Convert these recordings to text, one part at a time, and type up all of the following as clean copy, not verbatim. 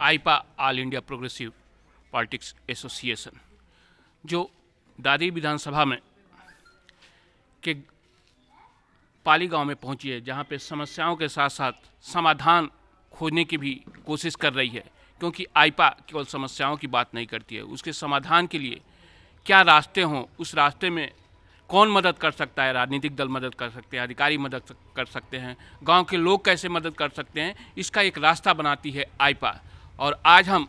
आईपा all India progressive politics association जो दादरी विधानसभा में के पाली गांव में पहुंची है, जहां पे समस्याओं के साथ साथ समाधान खोजने की भी कोशिश कर रही है, क्योंकि आईपा केवल समस्याओं की बात नहीं करती है, उसके समाधान के लिए क्या रास्ते हों, उस रास्ते में कौन मदद कर सकता है। राजनीतिक दल मदद कर सकते हैं, अधिकारी मदद कर सकते हैं, गांव के लोग कैसे मदद कर सकते हैं, इसका एक रास्ता बनाती है आईपा। और आज हम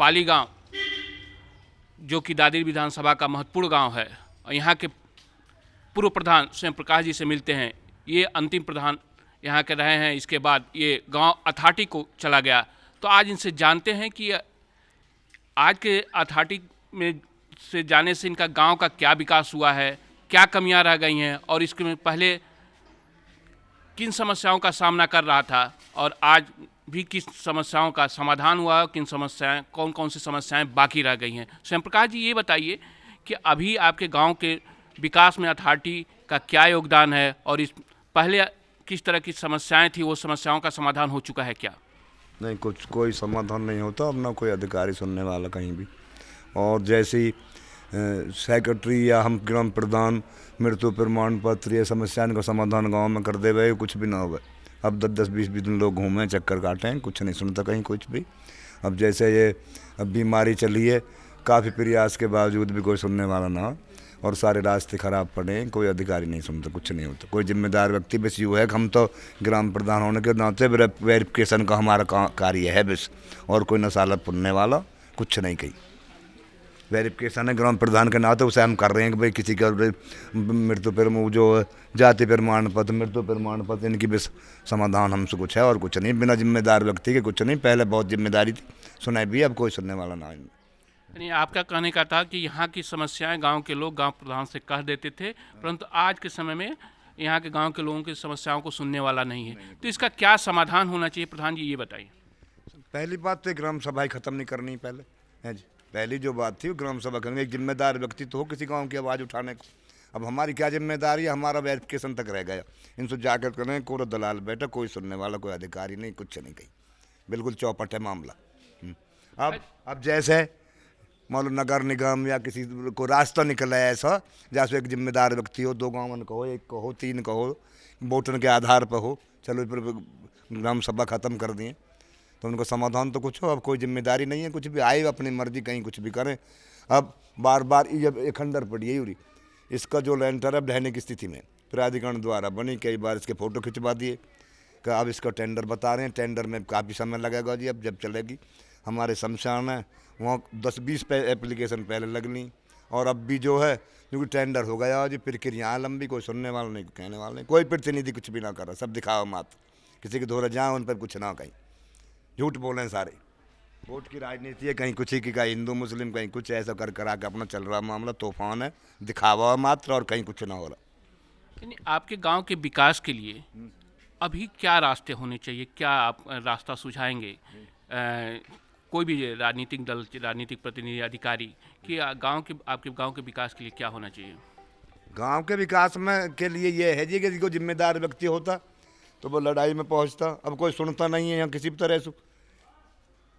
पाली गांव, जो कि दादरी विधानसभा का महत्वपूर्ण गांव है, और यहाँ के पूर्व प्रधान स्वयं प्रकाश जी से मिलते हैं। ये अंतिम प्रधान यहाँ के रहे हैं, इसके बाद ये गांव अथॉरिटी को चला गया। तो आज इनसे जानते हैं कि आज के अथॉरिटी में से जाने से इनका गांव का क्या विकास हुआ है, क्या कमियां रह गई हैं, और इसके पहले किन समस्याओं का सामना कर रहा था और आज भी किस समस्याओं का समाधान हुआ, किन समस्याएं, कौन कौन सी समस्याएं बाकी रह गई हैं। स्वयं प्रकाश जी, ये बताइए कि अभी आपके गांव के विकास में अथॉरिटी का क्या योगदान है, और इस पहले किस तरह की समस्याएं थी, वो समस्याओं का समाधान हो चुका है क्या? नहीं, कुछ कोई समाधान नहीं होता, अब ना कोई अधिकारी सुनने वाला कहीं भी। और जैसे ही सेक्रेटरी या हम ग्राम प्रधान मृत्यु प्रमाण पत्र या समस्याओं का समाधान गांव में कर दे गए, कुछ भी ना हो गए। अब 10-10 20-20 दिन लोग घूमें, चक्कर काटें, कुछ नहीं सुनता कहीं कुछ भी। अब जैसे ये अब बीमारी चली है, काफ़ी प्रयास के बावजूद भी कोई सुनने वाला ना हो, और सारे रास्ते खराब पड़े, कोई अधिकारी नहीं सुनता, कुछ नहीं होता। कोई जिम्मेदार व्यक्ति बस यूँ है कि हम तो ग्राम प्रधान होने के नाते वेरिफिकेशन का हमारा कार्य है बस, और कोई नसालत पुनने वाला कुछ नहीं कही। वेरिफिकेशन है ग्राम प्रधान के नाते, उसे हम कर रहे हैं कि भाई किसी का मृत्यु प्रमाण, जो जाति प्रमाण पत्र, मृत्यु प्रमाण पत्र, इनकी बस समाधान हमसे कुछ है और कुछ नहीं। बिना जिम्मेदार व्यक्ति के कुछ नहीं। पहले बहुत जिम्मेदारी थी, सुनाई भी, अब कोई सुनने वाला ना है। यानी आपका कहने का था कि यहाँ की समस्याएं गांव के लोग गांव प्रधान से कह देते थे, परंतु आज के समय में यहाँ के गांव के लोगों की समस्याओं को सुनने वाला नहीं है। तो इसका क्या समाधान होना चाहिए, प्रधान जी ये बताइए। पहली बात तो ग्राम सभा ख़त्म नहीं करनी पहले है जी। पहली जो बात थी वो ग्राम सभा करनी। एक जिम्मेदार व्यक्ति तो हो किसी गांव की आवाज़ उठाने को। अब हमारी क्या जिम्मेदारी है, हमारा वेरिफिकेशन तक रह गया। इनसे जाकर करें, कोई दलाल बैठा, कोई सुनने वाला, कोई अधिकारी नहीं, कुछ नहीं कहीं, बिल्कुल चौपट है मामला। अब जैसे मान लो नगर निगम या किसी को रास्ता निकला है ऐसा, जैसे एक जिम्मेदार व्यक्ति हो, 2 गाँव कहो, 1 कहो, 3 कहो, वोटन के आधार पर हो, चलो फिर ग्राम सभा ख़त्म कर दिए तो उनको समाधान तो कुछ हो। अब कोई जिम्मेदारी नहीं है, कुछ भी आए अपनी मर्जी कहीं कुछ भी करें। अब बार बार जब एक खंडर पड़ी है यूरी, इसका जो लेंटर है ढहने की स्थिति में प्राधिकरण द्वारा बनी, कई बार इसके फ़ोटो खिंचवा दिए कि अब इसका टेंडर बता रहे हैं, टेंडर में काफ़ी समय लगेगा जी। अब जब चलेगी हमारे शमशान है वहाँ 10-20 एप्लीकेशन पहले लगनी, और अब भी जो है क्योंकि टेंडर हो गया जी, प्रक्रिया लंबी, कोई सुनने वाला नहीं, कहने वाला नहीं, कोई प्रतिनिधि कुछ भी ना कर रहा, सब दिखावा मात्र। किसी के धोरे जाए उन पर कुछ ना, कहीं झूठ बोलें सारे। वोट की राजनीति है, कहीं कुछ ही की, कहीं हिंदू मुस्लिम, कहीं कुछ, ऐसा कर करा के अपना चल रहा मामला, तूफान है, दिखावा मात्र, और कहीं कुछ ना हो रहा। यानी आपके गांव के विकास के लिए अभी क्या रास्ते होने चाहिए, क्या आप रास्ता सुझाएंगे कोई भी राजनीतिक दल, राजनीतिक प्रतिनिधि, अधिकारी कि आपके गांव के विकास के लिए क्या होना चाहिए? गांव के विकास में के लिए ये है जी कि कोई जिम्मेदार व्यक्ति होता तो वो लड़ाई में पहुंचता। अब कोई सुनता नहीं है यहाँ किसी भी तरह से।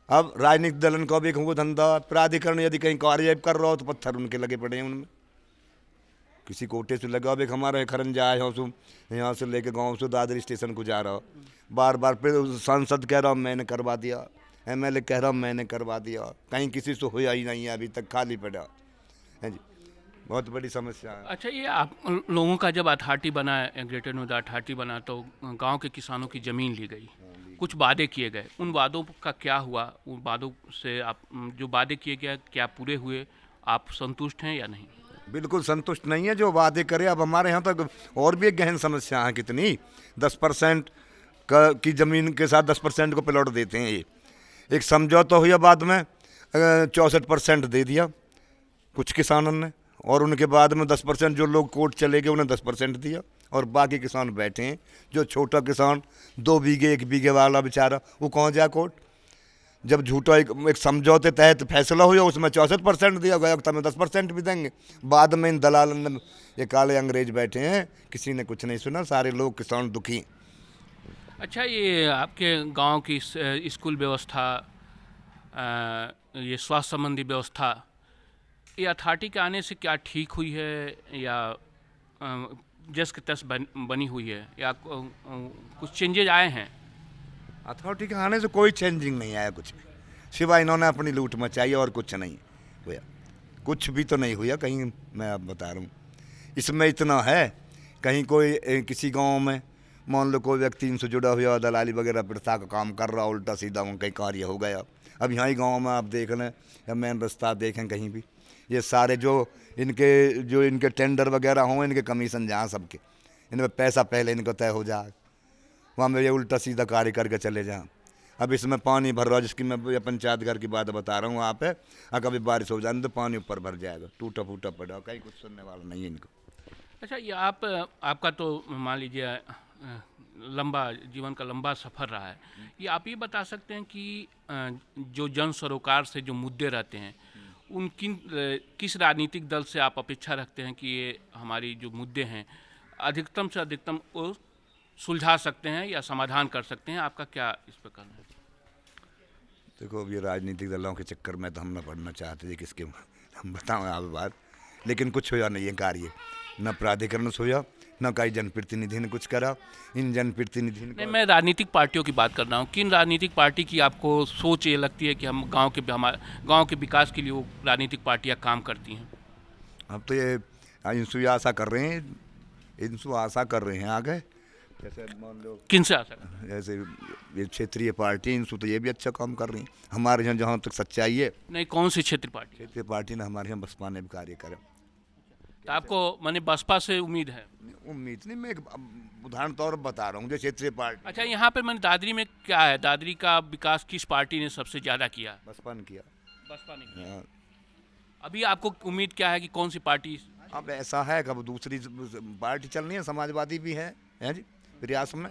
अब राजनीतिक दलन का भी एक धंधा, प्राधिकरण यदि कहीं कार्य कर रहा हो तो पत्थर उनके लगे पड़े हैं उनमें, किसी कोटे से लगा। अब एक हमारा खरन जा यहाँ से लेके गाँव से दादरी स्टेशन को जा रहा हो, बार बार फिर सांसद कह रहा हूँ मैंने करवा दिया, MLA कह रहा हूँ मैंने करवा दिया, कहीं किसी से हुआ ही नहीं है, अभी तक खाली पड़ा है जी। बहुत बड़ी समस्या है। अच्छा, ये आप लोगों का जब अथॉरिटी बना, ग्रेटर नोएडा अथॉरिटी बना, तो गांव के किसानों की ज़मीन ली गई, कुछ वादे किए गए, उन वादों का क्या हुआ? उन वादों से आप जो वादे किए गए क्या पूरे हुए? आप संतुष्ट हैं या नहीं? बिल्कुल संतुष्ट नहीं है जो वादे करे। अब हमारे यहाँ तक और भी एक गहन समस्या है, कितनी 10% की ज़मीन के साथ 10% को प्लॉट देते हैं। ये एक समझौता हुआ, बाद में 64% दे दिया कुछ किसानों ने, और उनके बाद में 10% जो लोग कोर्ट चले गए उन्हें 10% दिया, और बाकी किसान बैठे हैं। जो छोटा किसान 2 बीघे 1 बीघे वाला बेचारा, वो कहाँ जाए कोर्ट? जब झूठा एक समझौते तहत फैसला हुआ, उसमें 64% दिया गया, वक्त में 10% भी देंगे। बाद में इन दलाल ने, ये काले अंग्रेज बैठे हैं, किसी ने कुछ नहीं सुना, सारे लोग किसान दुखी। अच्छा, ये आपके गांव की स्कूल व्यवस्था ये स्वास्थ्य संबंधी व्यवस्था ये अथॉरिटी के आने से क्या ठीक हुई है या जस के तस बनी हुई है या कुछ चेंजेज आए हैं? अथॉरिटी के आने से कोई चेंजिंग नहीं आया कुछ भी, सिवाय इन्होंने अपनी लूट मचाई और कुछ नहीं हुआ। कुछ भी तो नहीं हुआ कहीं, मैं अब बता रहा हूँ। इसमें इतना है, कहीं कोई किसी गांव में मान लो कोई व्यक्ति इनसे जुड़ा हुआ दलाली वगैरह प्रथा का काम कर रहा, उल्टा सीधा कहीं कार्य हो गया। अब यहाँ ही गाँव में आप देख लें या मेन रास्ता देखें कहीं भी, ये सारे जो इनके टेंडर वगैरह हों, इनके कमीशन जहाँ सबके इनमें पैसा पहले इनको तय हो जाए, वहाँ में ये उल्टा सीधा कार्य करके चले जाएँ। अब इसमें पानी भर रहा है, जिसकी मैं ये पंचायत घर की बात बता रहा हूँ वहाँ पे, अगर कभी बारिश हो जाए तो पानी ऊपर भर जाएगा, टूटा फूटा पड़ा, कहीं कुछ सुनने वाला नहीं है इनको। अच्छा, ये आपका तो मान लीजिए लंबा जीवन का लंबा सफ़र रहा है, ये आप ये बता सकते हैं कि जो जन सरोकार से जो मुद्दे रहते हैं उन किस राजनीतिक दल से आप अपेक्षा रखते हैं कि ये हमारी जो मुद्दे हैं अधिकतम से अधिकतम वो सुलझा सकते हैं या समाधान कर सकते हैं? आपका क्या इस पर कहना है? देखो, अब ये राजनीतिक दलों के चक्कर में तो हम न पढ़ना चाहते थे किसके, हम बताओ आप बात, लेकिन कुछ होया नहीं है कार्य, न प्राधिकरण से होया, न कई जनप्रतिनिधि ने कुछ करा। इन जनप्रतिनिधि ने, मैं राजनीतिक पार्टियों की बात कर रहा हूँ। किन राजनीतिक पार्टी की आपको सोच ये लगती है कि हम हमारे गाँव के विकास के लिए वो राजनीतिक पार्टियाँ काम करती हैं? अब तो ये इनसे आशा कर रहे हैं, इनसे आशा कर रहे हैं आगे, जैसे मान लो किन से आशा कर? जैसे ये क्षेत्रीय पार्टी, इनसे तो ये भी अच्छा काम कर रही हैं हमारे यहाँ, जहाँ तक सच्चाई है। नहीं, कौन सी क्षेत्रीय पार्टी? क्षेत्रीय पार्टी ने हमारे यहाँ बसपा ने भी कार्य करा। तो आपको माने बसपा से उम्मीद है? उम्मीद नहीं, मैं एक उदाहरण तौर पर बता रहा हूँ जो क्षेत्रीय पार्टी। अच्छा, यहाँ पे मैंने दादरी में क्या है, दादरी का विकास किस पार्टी ने सबसे ज़्यादा किया? बसपा ने किया। बसपा ने किया। हाँ। अभी आपको उम्मीद क्या है कि कौन सी पार्टी? अब ऐसा है कि अब दूसरी पार्टी चल रही है, समाजवादी भी है जी प्रयास में,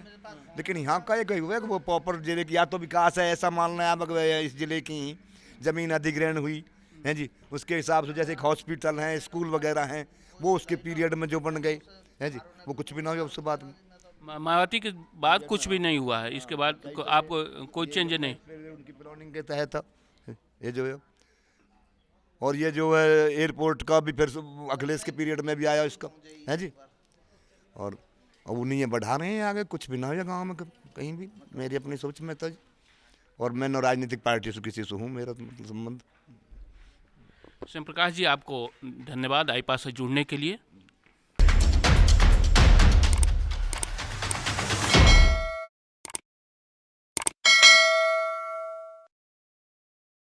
लेकिन यहाँ का एक हुआ है कि वो प्रॉपर जिले की या तो विकास है, ऐसा मानना है अब इस जिले की ही ज़मीन अधिग्रहण हुई है जी, उसके हिसाब से जैसे एक हॉस्पिटल हैं, स्कूल वगैरह हैं, वो उसके पीरियड में जो बन गए हैं जी, वो कुछ भी ना हुआ उसके बाद में। मायावती के बाद कुछ भी नहीं हुआ है, इसके बाद आपको कोई चेंज नहीं? उनकी प्लानिंग के तहत ये जो है, और ये जो है एयरपोर्ट का भी फिर अखिलेश के पीरियड में भी आया इसका है जी, और उन्हीं ये बढ़ा रहे हैं आगे, कुछ भी ना हो गाँव में कहीं भी, मेरी अपनी सोच में तो। और मैं न राजनीतिक पार्टी से किसी से हूँ, मेरा संबंध। श्याम प्रकाश जी, आपको धन्यवाद आईपा से जुड़ने के लिए।